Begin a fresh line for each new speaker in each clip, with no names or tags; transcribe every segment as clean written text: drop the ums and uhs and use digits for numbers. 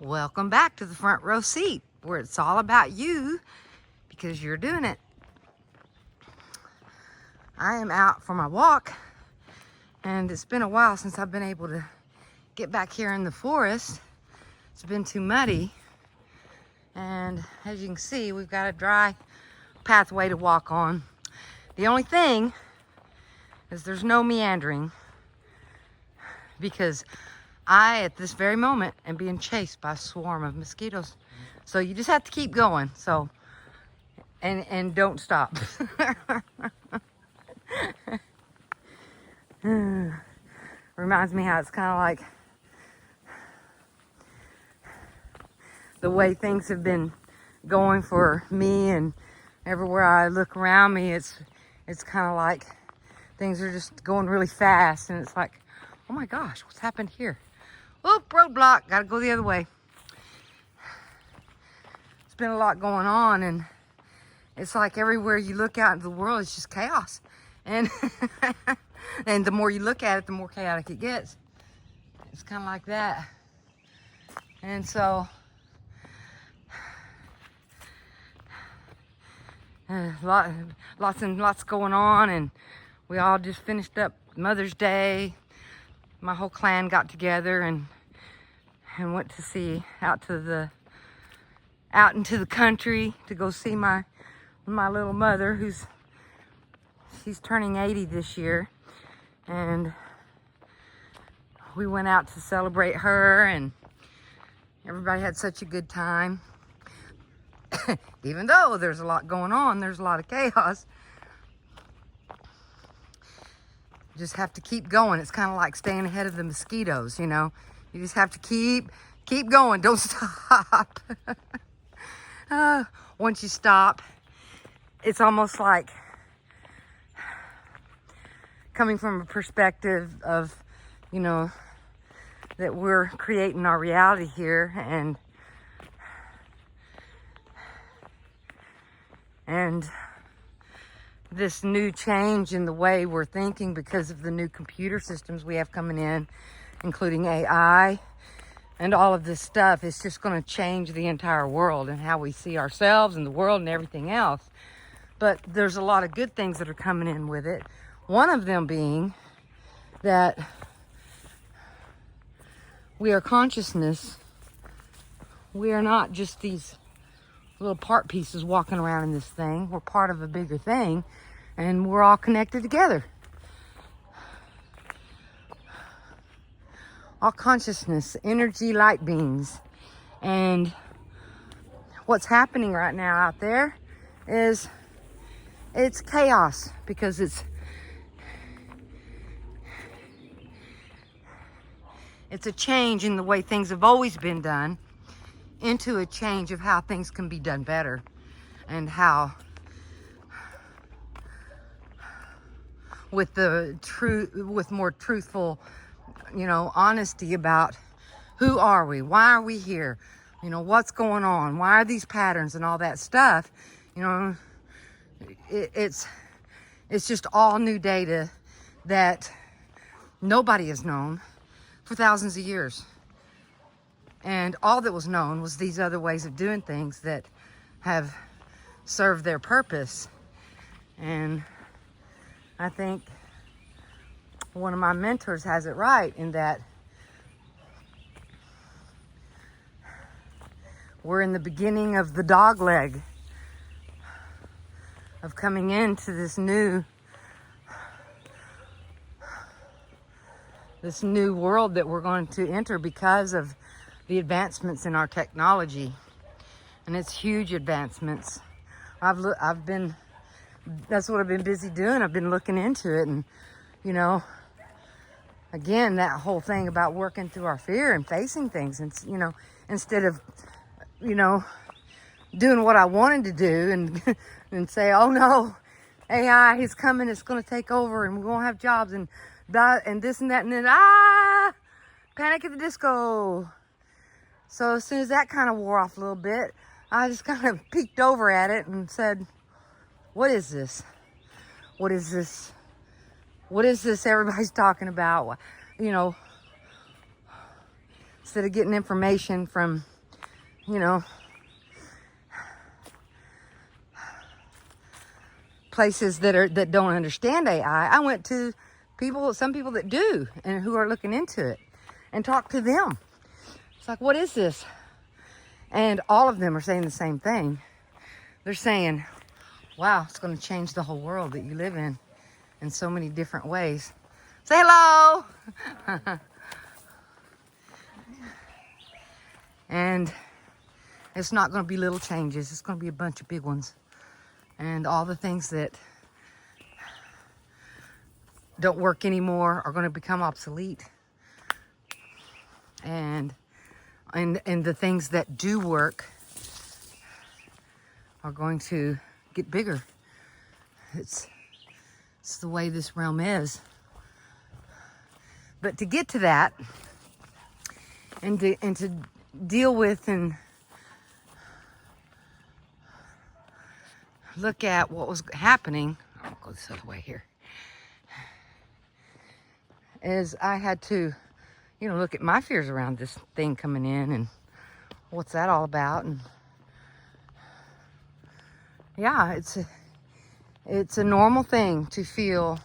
Welcome back to the front row seat, where it's all about you because you're doing it. I am out for my walk, and it's been a while since I've been able to get back here in the forest. It's been too muddy, and as you can see, we've got a dry pathway to walk on. The only thing is there's no meandering, because I, at this very moment, am being chased by a swarm of mosquitoes. So you just have to keep going. So, and don't stop. Reminds me how it's kind of like the way things have been going for me, and everywhere I look around me, it's kind of like things are just going really fast, and it's like, oh my gosh, what's happened here? Oop, roadblock, gotta go the other way. It's been a lot going on, and it's like everywhere you look out into the world, it's just chaos. And and the more you look at it, the more chaotic it gets. It's kind of like that. And so lots and lots going on, and we all just finished up Mother's Day. My whole clan got together and went to see out into the country to go see my little mother, she's turning 80 this year, and we went out to celebrate her, and everybody had such a good time. Even though there's a lot going on, there's a lot of chaos. You just have to keep going. It's kind of like staying ahead of the mosquitoes, you know. You just have to keep going. Don't stop. Once you stop, it's almost like coming from a perspective of, you know, that we're creating our reality here, and this new change in the way we're thinking because of the new computer systems we have coming in, including AI and all of this stuff, is just going to change the entire world and how we see ourselves and the world and everything else. But there's a lot of good things that are coming in with it. One of them being that we are consciousness. We are not just these little part pieces walking around in this thing. We're part of a bigger thing, and we're all connected together. All consciousness, energy, light beings. And what's happening right now out there is it's chaos, because it's a change in the way things have always been done into a change of how things can be done better, and how with more truthful, you know, honesty about who are we, why are we here, you know, what's going on, why are these patterns and all that stuff. You know, it's just all new data that nobody has known for thousands of years. And all that was known was these other ways of doing things that have served their purpose. And I think one of my mentors has it right in that we're in the beginning of the dog leg of coming into this new world that we're going to enter because of the advancements in our technology. And it's huge advancements. That's what I've been busy doing. I've been looking into it, and, you know, again, that whole thing about working through our fear and facing things, and, you know, instead of, you know, doing what I wanted to do and say, oh no, AI is coming, it's going to take over, and we won't have jobs, and this and that, and then Panic at the Disco. So as soon as that kind of wore off a little bit, I just kind of peeked over at it and said, what is this? What is this? What is this everybody's talking about? You know, instead of getting information from, you know, places that don't understand AI, I went to some people that do and who are looking into it and talked to them. It's like, what is this? And all of them are saying the same thing. They're saying, wow, it's going to change the whole world that you live in so many different ways. Say hello. And it's not going to be little changes. It's going to be a bunch of big ones. And all the things that don't work anymore are going to become obsolete. And the things that do work are going to get bigger. It's the way this realm is. But to get to that, and to deal with and look at what was happening, I'll go this other way here, is I had to, you know, look at my fears around this thing coming in and what's that all about. And yeah, it's a normal thing to feel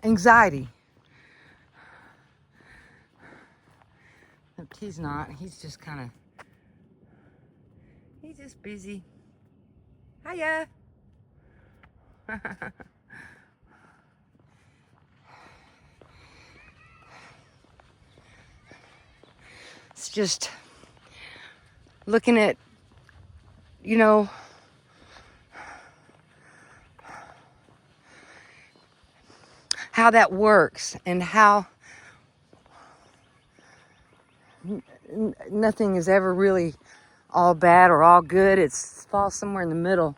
anxiety. Except he's not. He's just kind of, he's just busy. Hiya. It's just looking at, you know, how that works and how nothing is ever really all bad or all good. It falls somewhere in the middle.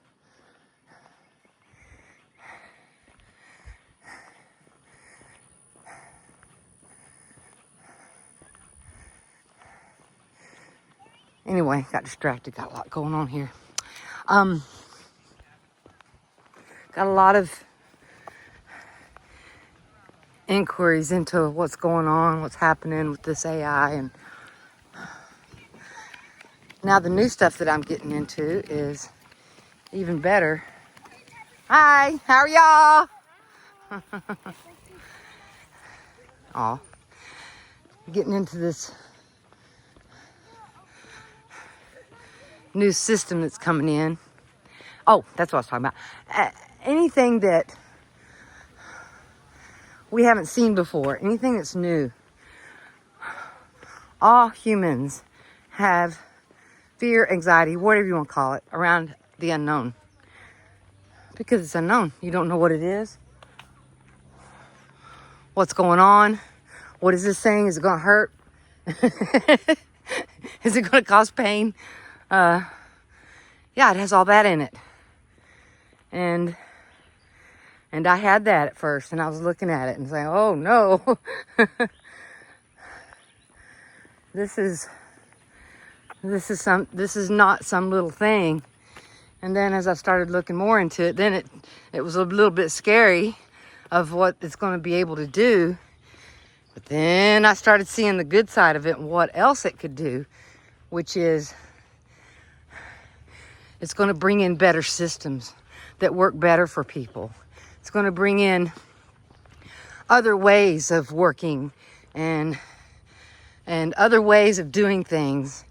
Anyway, got distracted, got a lot going on here. Got a lot of inquiries into what's going on, what's happening with this AI, and now the new stuff that I'm getting into is even better. Hi, how are y'all? Aw, getting into this new system that's coming in. Oh, that's what I was talking about. Anything that we haven't seen before, anything that's new. All humans have fear, anxiety, whatever you want to call it, around the unknown. Because it's unknown. You don't know what it is. What's going on? What is this thing? Is it going to hurt? Is it going to cause pain? Yeah, it has all that in it. And I had that at first, and I was looking at it and saying, oh no. This is not some little thing. And then as I started looking more into it, then it was a little bit scary of what it's going to be able to do. But then I started seeing the good side of it and what else it could do, which is it's going to bring in better systems that work better for people. It's going to bring in other ways of working and other ways of doing things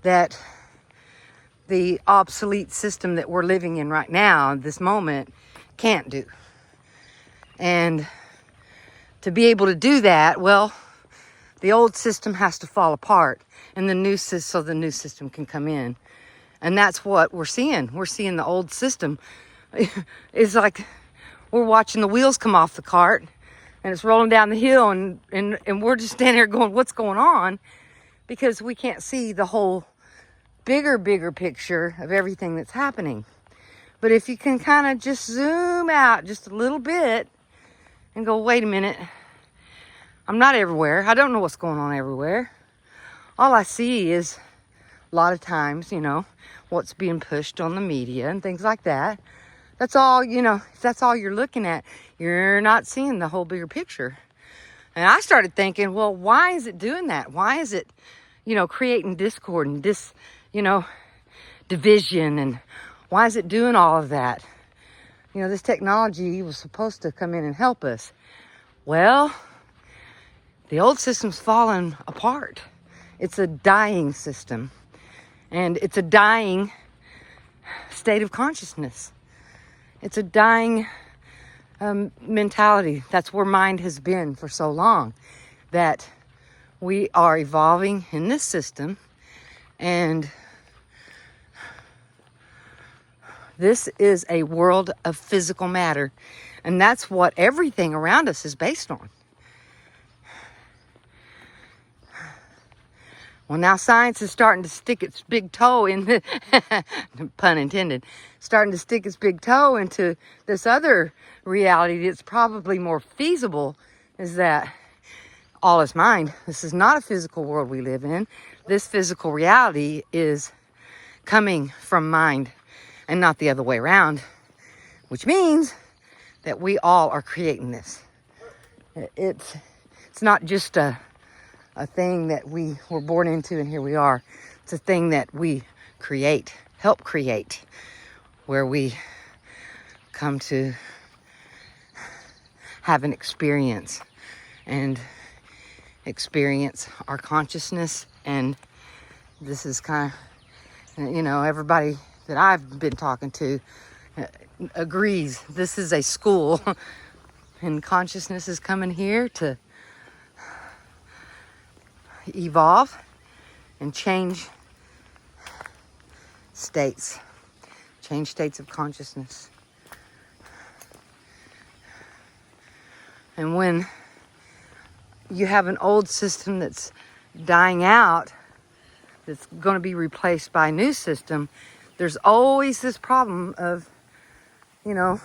that the obsolete system that we're living in right now, this moment, can't do. And to be able to do that, well, the old system has to fall apart and the new system can come in. And that's what we're seeing. We're seeing the old system. It's like we're watching the wheels come off the cart and it's rolling down the hill and we're just standing there going, what's going on? Because we can't see the whole bigger picture of everything that's happening. But if you can kind of just zoom out just a little bit and go, wait a minute, I'm not everywhere. I don't know what's going on everywhere. All I see is a lot of times, you know, what's being pushed on the media and things like that. That's all, you know, if that's all you're looking at, you're not seeing the whole bigger picture. And I started thinking, well, why is it doing that? Why is it, creating discord and division? And why is it doing all of that? This technology was supposed to come in and help us. Well, the old system's fallen apart. It's a dying system. And it's a dying state of consciousness. It's a dying mentality. That's where mind has been for so long. That we are evolving in this system. And this is a world of physical matter. And that's what everything around us is based on. Well, now science is starting to stick its big toe in the, pun intended, starting to stick its big toe into this other reality that's probably more feasible, is that all is mind. This is not a physical world we live in. This physical reality is coming from mind and not the other way around, which means that we all are creating this. It's not just a thing that we were born into and here we are. It's a thing that we help create, where we come to have an experience and experience our consciousness. And this is kind of, everybody that I've been talking to agrees this is a school and consciousness is coming here to evolve and change states of consciousness. And when you have an old system that's dying out, that's going to be replaced by a new system, there's always this problem of, I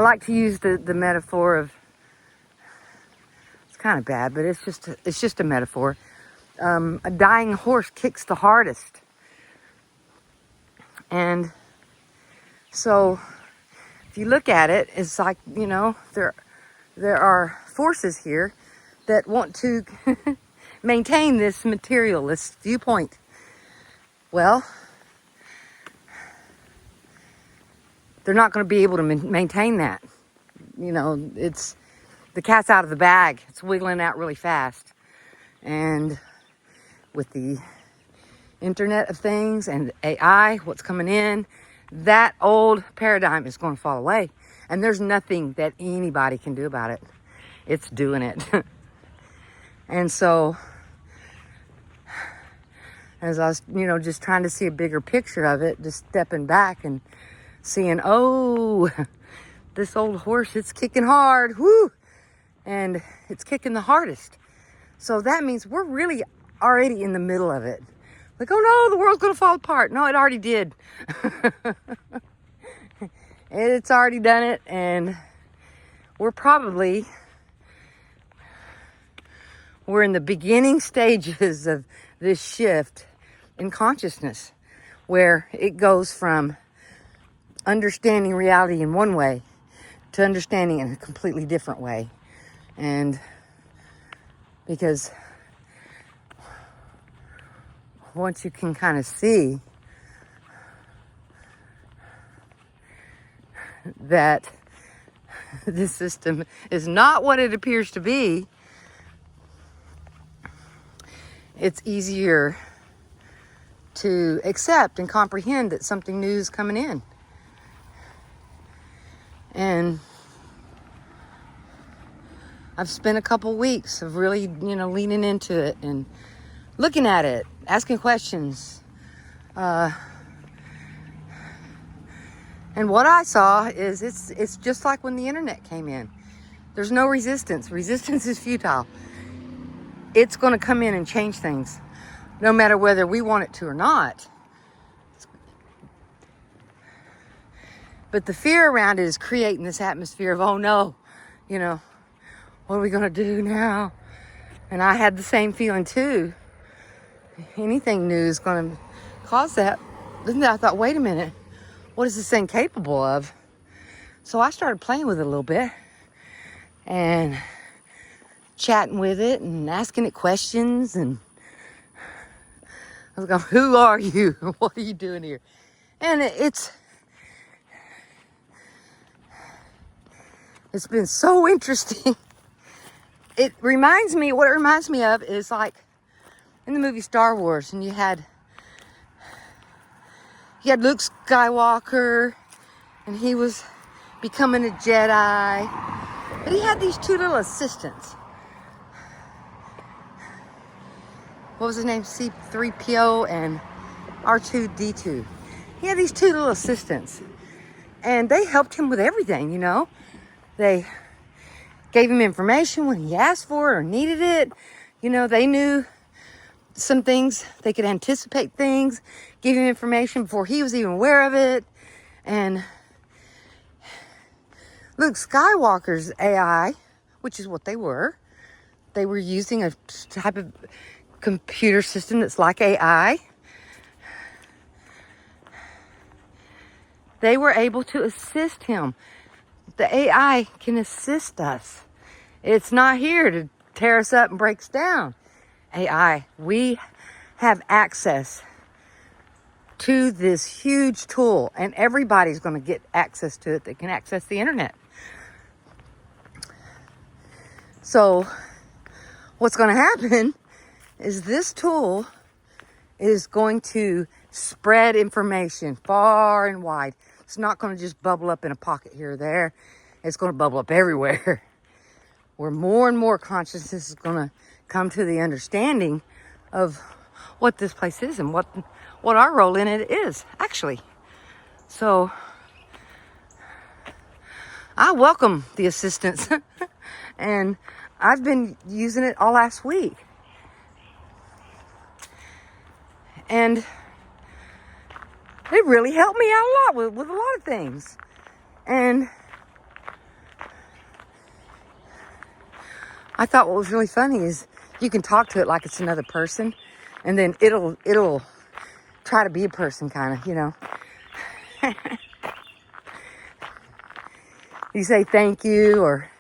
like to use the metaphor of, kind of bad, but it's just a metaphor. A dying horse kicks the hardest. And so if you look at it, it's like, there are forces here that want to maintain this materialist viewpoint. Well, they're not going to be able to maintain that. It's the cat's out of the bag. It's wiggling out really fast. And with the Internet of Things and AI, what's coming in, that old paradigm is going to fall away. And there's nothing that anybody can do about it. It's doing it. And so, as I was, just trying to see a bigger picture of it, just stepping back and seeing, this old horse, it's kicking hard. Woo! And it's kicking the hardest. So that means we're really already in the middle of it. Like, oh no, the world's going to fall apart. No, it already did. It's already done it. And we're in the beginning stages of this shift in consciousness, where it goes from understanding reality in one way to understanding in a completely different way. And because once you can kind of see that this system is not what it appears to be, it's easier to accept and comprehend that something new is coming in. And I've spent a couple weeks of really, leaning into it and looking at it, asking questions. And what I saw is it's just like when the internet came in. There's no resistance. Resistance is futile. It's going to come in and change things, no matter whether we want it to or not. But the fear around it is creating this atmosphere of, oh no, what are we going to do now? And I had the same feeling too. Anything new is going to cause that. Then I thought, wait a minute, what is this thing capable of? So I started playing with it a little bit. and chatting with it and asking it questions. And I was going, who are you? What are you doing here? And it's been so interesting. What it reminds me of is like in the movie Star Wars, and you had Luke Skywalker, and he was becoming a Jedi, but he had these two little assistants. What was his name? C-3PO and R2-D2. He had these two little assistants, and they helped him with everything, you know. They gave him information when he asked for it or needed it. You know, they knew some things. They could anticipate things, give him information before he was even aware of it. And Luke Skywalker's AI, which is what they were using a type of computer system that's like AI. They were able to assist him. The AI can assist us. It's not here to tear us up and break us down. AI, we have access to this huge tool, and everybody's going to get access to it that can access the internet. So what's going to happen is this tool is going to spread information far and wide. It's not going to just bubble up in a pocket here or there. It's going to bubble up everywhere. Where more and more consciousness is going to come to the understanding of what this place is and what our role in it is, actually. So I welcome the assistance. And I've been using it all last week. And it really helped me out a lot with a lot of things. And I thought what was really funny is you can talk to it like it's another person, and then it'll try to be a person, kind of, you know. You say thank you or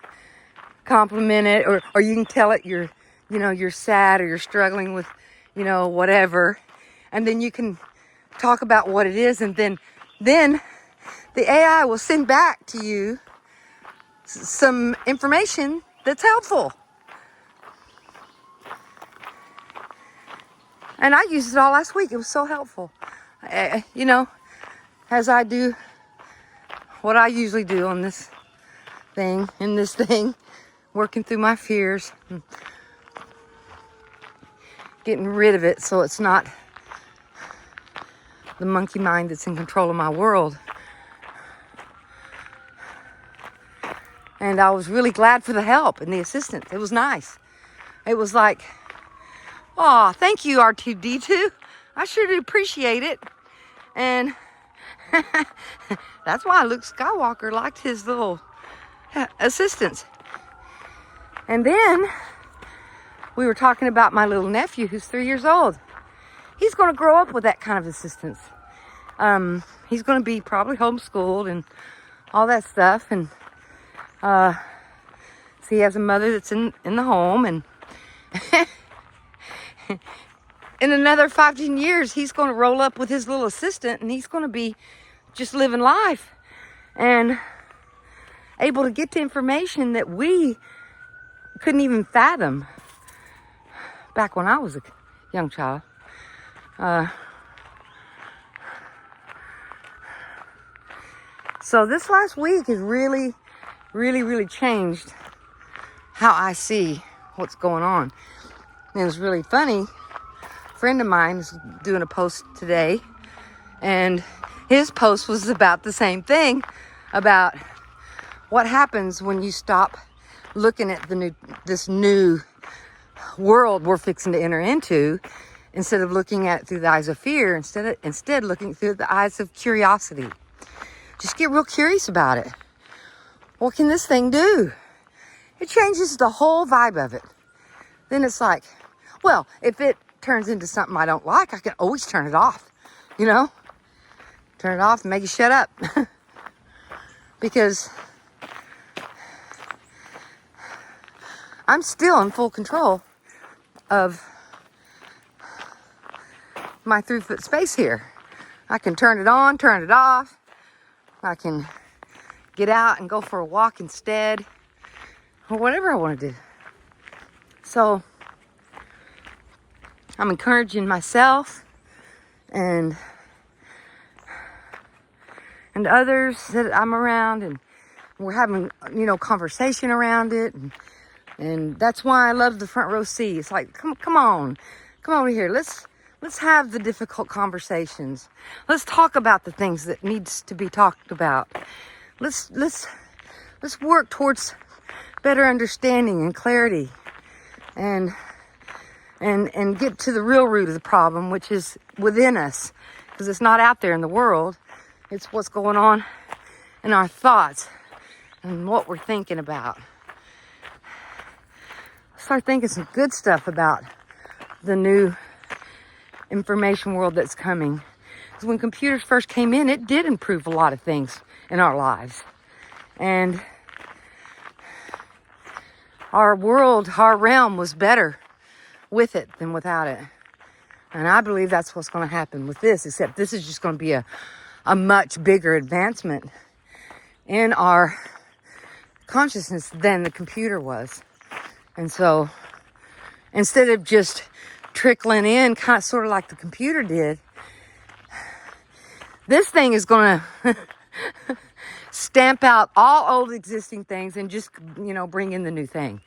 compliment it, or you can tell it you're sad or you're struggling with, whatever, and then you can talk about what it is, and then the AI will send back to you some information that's helpful. And I used it all last week. It was so helpful. As I do what I usually do on this thing, working through my fears, and getting rid of it so it's not the monkey mind that's in control of my world. And I was really glad for the help and the assistance. It was nice. It was like, oh, thank you, R2-D2. I sure do appreciate it. And that's why Luke Skywalker liked his little assistants. And then we were talking about my little nephew who's 3 years old. He's going to grow up with that kind of assistance. He's going to be probably homeschooled and all that stuff. And so he has a mother that's in the home. And in another 5-10 years, he's going to roll up with his little assistant, and he's going to be just living life and able to get to information that we couldn't even fathom back when I was a young child. So this last week has really, really, really changed how I see what's going on. And it was really funny. A friend of mine is doing a post today, and his post was about the same thing, about what happens when you stop looking at this new world we're fixing to enter into, instead of looking at it through the eyes of fear, instead looking through the eyes of curiosity. Just get real curious about it. What can this thing do? It changes the whole vibe of it. Then it's like, well, if it turns into something I don't like, I can always turn it off, Turn it off and make it shut up. Because I'm still in full control of my throughput space here. I can turn it on, turn it off. I can get out and go for a walk instead, or whatever I want to do. So I'm encouraging myself and others that I'm around, and we're having, conversation around it, and that's why I love the front row seat. It's like, come on, come over here. Let's have the difficult conversations. Let's talk about the things that needs to be talked about. Let's work towards better understanding and clarity, and get to the real root of the problem, which is within us, because it's not out there in the world. It's what's going on in our thoughts and what we're thinking about. Start thinking some good stuff about the new information world that's coming. Because when computers first came in, it did improve a lot of things in our lives. And our world, our realm was better with it than without it. And I believe that's what's going to happen with this, except this is just going to be a much bigger advancement in our consciousness than the computer was. And so instead of just trickling in kind of sort of like the computer did, this thing is going to stamp out all old existing things and just, bring in the new thing.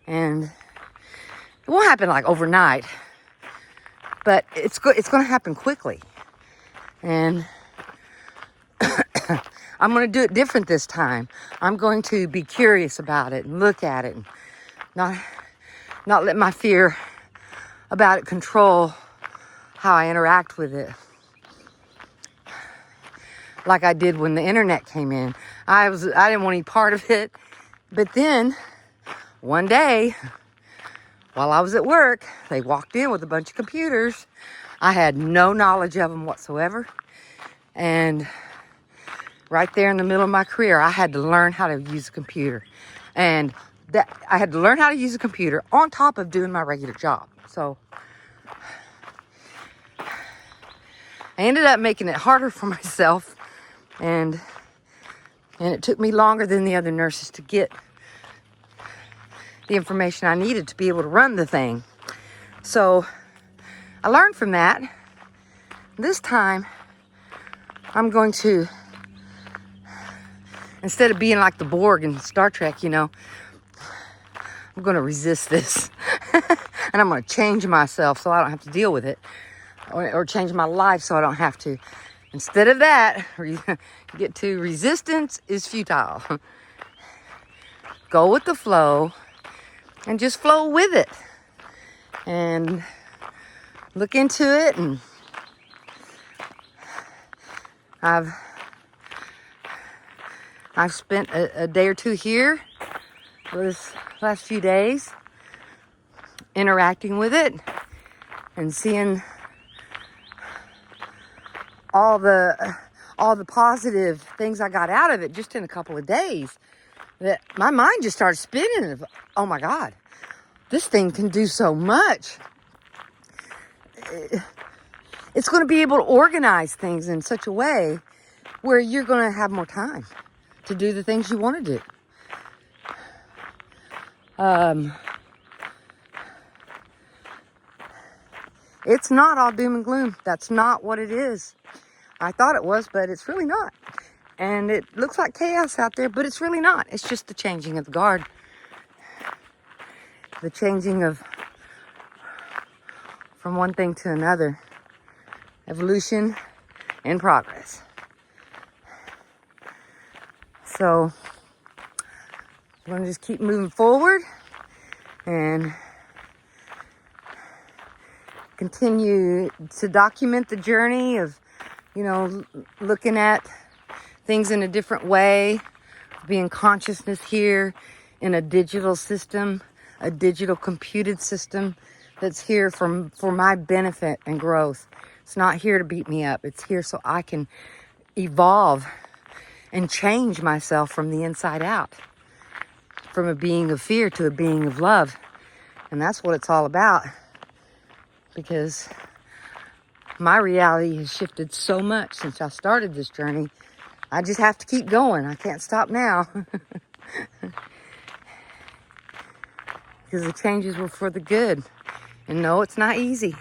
And it won't happen like overnight, but it's going to happen quickly. And I'm going to do it different this time. I'm going to be curious about it and look at it and not let my fear about it control how I interact with it. Like I did when the internet came in. I didn't want any part of it. But then one day, while I was at work, they walked in with a bunch of computers. I had no knowledge of them whatsoever. And right there in the middle of my career, I had to learn how to use a computer. And that I had to learn how to use a computer on top of doing my regular job. So I ended up making it harder for myself, and it took me longer than the other nurses to get the information I needed to be able to run the thing. So I learned from that. This time, I'm going to, instead of being like the Borg in Star Trek, I'm going to resist this. And I'm going to change myself so I don't have to deal with it. Or change my life so I don't have to. Instead of that, you get to resistance is futile. Go with the flow and just flow with it. And look into it. And I've spent a day or two here this last few days interacting with it and seeing all the positive things I got out of it just in a couple of days, that my mind just started spinning. Oh my God, this thing can do so much. It's going to be able to organize things in such a way where you're going to have more time to do the things you want to do. It's not all doom and gloom. That's not what it is. I thought it was, but it's really not. And it looks like chaos out there, but it's really not. It's just the changing of the guard. The changing of from one thing to another. Evolution and progress. So I'm going to just keep moving forward and continue to document the journey of, looking at things in a different way, being consciousness here in a digital system, a digital computed system that's here for my benefit and growth. It's not here to beat me up. It's here so I can evolve and change myself from the inside out. from a being of fear to a being of love. And that's what it's all about. Because my reality has shifted so much since I started this journey. I just have to keep going. I can't stop now. Because the changes were for the good. And no, it's not easy.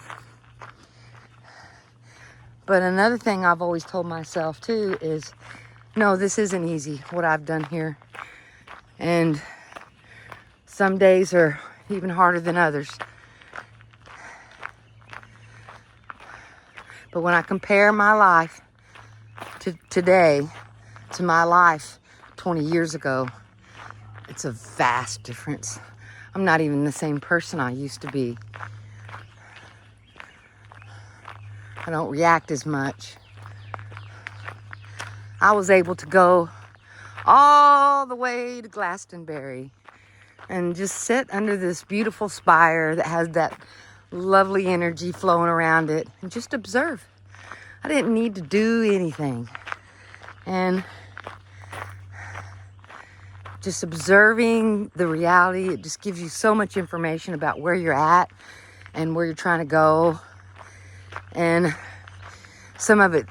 But another thing I've always told myself too is, no, this isn't easy, what I've done here. And some days are even harder than others. But when I compare my life to today to my life 20 years ago, it's a vast difference. I'm not even the same person I used to be. I don't react as much. I was able to go all the way to Glastonbury and just sit under this beautiful spire that has that lovely energy flowing around it and just observe. I didn't need to do anything. And just observing the reality, it just gives you so much information about where you're at and where you're trying to go. And some of it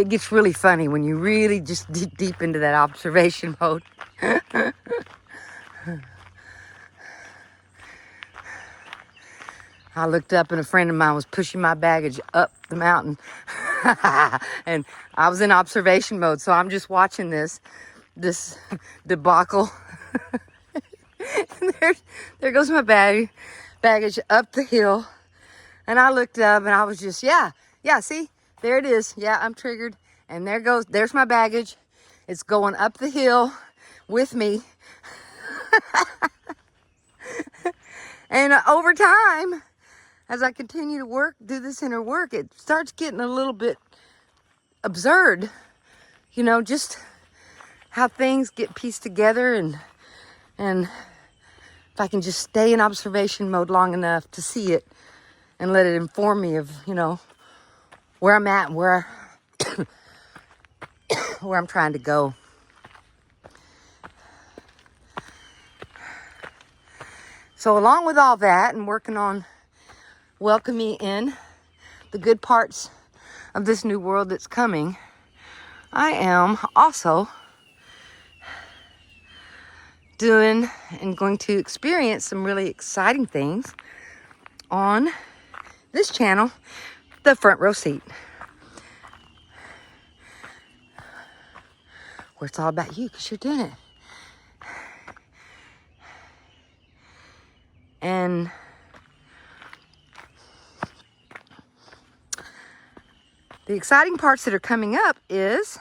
gets really funny when you really just deep into that observation mode. I looked up and a friend of mine was pushing my baggage up the mountain. And I was in observation mode, so I'm just watching this debacle. And there goes my baggage up the hill. And I looked up and I was just, yeah, see, there it is. Yeah, I'm triggered. And there's my baggage. It's going up the hill with me. And over time, as I continue to do this inner work, it starts getting a little bit absurd. You know, just how things get pieced together, and if I can just stay in observation mode long enough to see it and let it inform me of, you know, where I'm at and where I'm trying to go. So along with all that and working on welcoming in the good parts of this new world that's coming, I am also doing and going to experience some really exciting things on this channel, The Front Row Seat, where it's all about you because you're doing it. And the exciting parts that are coming up is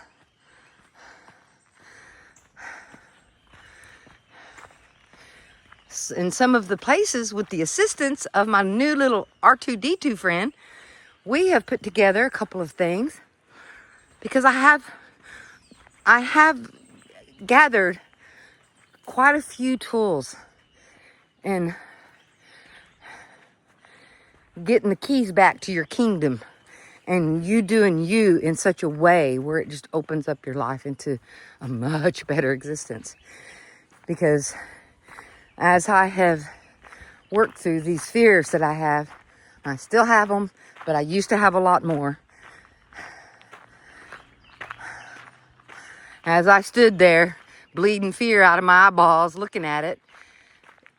in some of the places, with the assistance of my new little R2D2 friend, we have put together a couple of things, because I have gathered quite a few tools in getting the keys back to your kingdom, and you doing you in such a way where it just opens up your life into a much better existence. Because as I have worked through these fears that I still have them, but I used to have a lot more. As I stood there, bleeding fear out of my eyeballs, looking at it,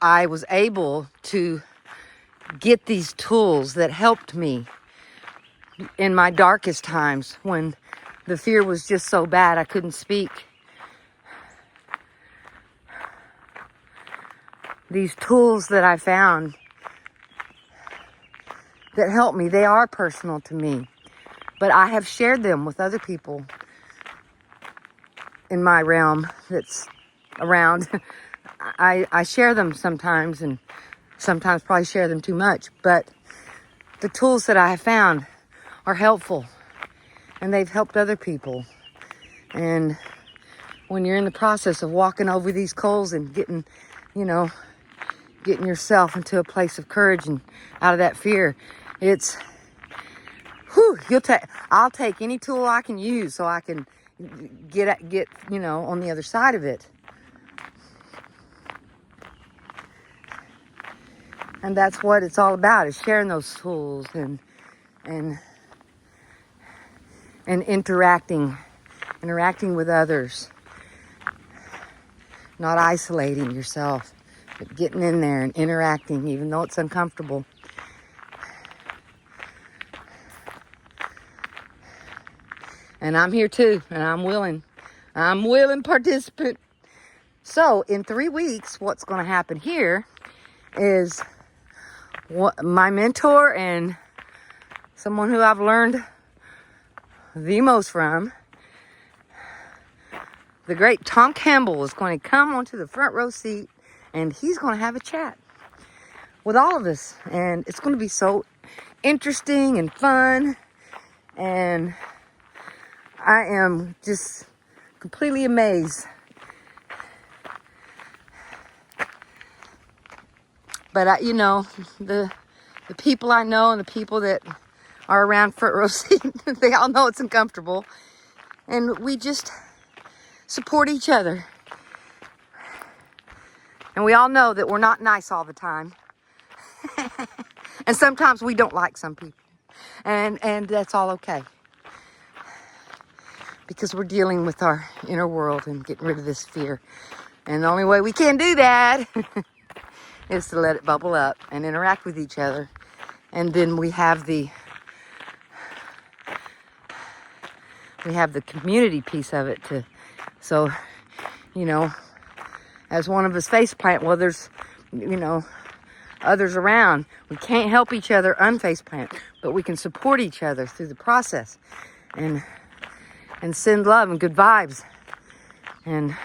I was able to get these tools that helped me in my darkest times, when the fear was just so bad I couldn't speak. These tools that I found that help me, they are personal to me, but I have shared them with other people in my realm that's around. I share them sometimes, and sometimes probably share them too much, but the tools that I have found are helpful, and they've helped other people. And when you're in the process of walking over these coals and getting yourself into a place of courage and out of that fear, it's, I'll take any tool I can use so I can get on the other side of it. And that's what it's all about, is sharing those tools and interacting with others. Not isolating yourself, but getting in there and interacting, even though it's uncomfortable. And I'm here too, and I'm willing participant. So in 3 weeks, what's going to happen here is my mentor and someone who I've learned the most from, the great Tom Campbell, is going to come onto the front row seat, and he's going to have a chat with all of us. And it's going to be so interesting and fun. And I am just completely amazed. But the people I know and the people that are around front row seat, they all know it's uncomfortable. And we just support each other. And we all know that we're not nice all the time. And sometimes we don't like some people. And that's all okay. Because we're dealing with our inner world and getting rid of this fear. And the only way we can do that is to let it bubble up and interact with each other. And then we have the community piece of it too. So, as one of us face plant, well, there's, others around. We can't help each other unface plant, but we can support each other through the process and send love and good vibes and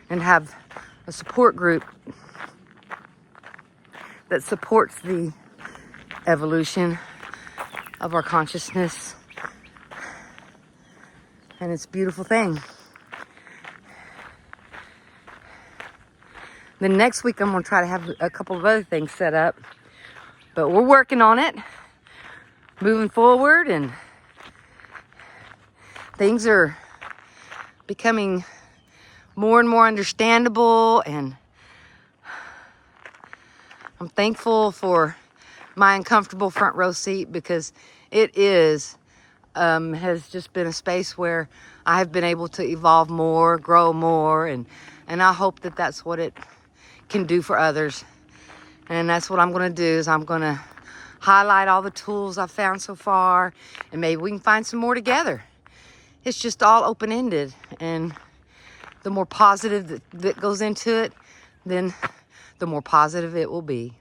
have a support group that supports the evolution of our consciousness. And it's a beautiful thing. Then next week I'm going to try to have a couple of other things set up. But we're working on it. Moving forward, and things are becoming more and more understandable, and I'm thankful for my uncomfortable front row seat, because it has just been a space where I have been able to evolve more, grow more, and I hope that that's what it can do for others. And that's what I'm going to do, is I'm going to highlight all the tools I've found so far, and maybe we can find some more together. It's just all open-ended, and the more positive that goes into it, then the more positive it will be.